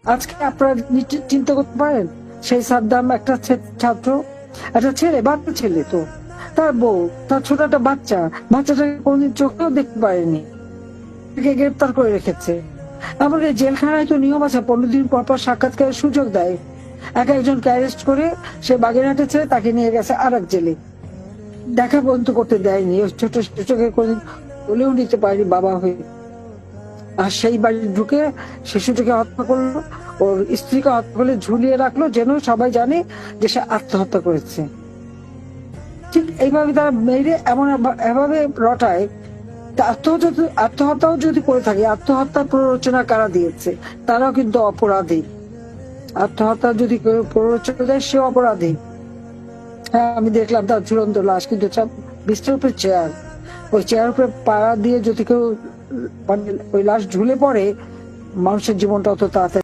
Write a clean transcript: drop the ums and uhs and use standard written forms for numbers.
আজকে আপনারা চিন্তা করতে পারেন, সেই সাদ্দাম একটা ছাত্র, একটা ছেলে, বাচ্চা ছেলে তো, তার বউ, তার ছোট একটা বাচ্চা, বাচ্চাটাকে কোনদিন চোখেও দেখতে পারেনি, গ্রেপ্তার করে রেখেছে। আমাদের জেলখানায় তো নিয়ম আছে, 15 দিন পর পর সাক্ষাৎকারের সুযোগ দেয়। একজনকে অ্যারেস্ট করে সে বাগেরহাটে ছেড়ে তাকে নিয়ে গেছে আর এক জেলে, দেখা পর্যন্ত করতে দেয়নি। ওই ছোট শিশুকে কোনদিন বলেও নিতে পারেনি বাবা হয়ে। আর সেই বাড়ি ঢুকে শিশুটিকে হত্যা করলো, ওর স্ত্রীকে হত্যা করে ঝুলিয়ে রাখলো, যেন সবাই জানে যে সে আত্মহত্যা করেছে। ঠিক এইভাবে তারা মেরে এভাবে রটায়। আত্মহত্যাও যদি করে থাকে, আত্মহত্যার প্ররোচনা কারা দিয়েছে? তারাও কিন্তু অপরাধী। আত্মহত্যা যদি কেউ প্ররোচনা দেয়, সে অপরাধী। হ্যাঁ, আমি দেখলাম তার ঝুলন্ত লাশ, কিন্তু বিছানার উপরে চেয়ার, ওই চেয়ার উপরে পাড়া দিয়ে যদি কেউ মানে ওই লাশ ঝুলে পড়ে, মানুষের জীবনটা অত তাড়াতাড়ি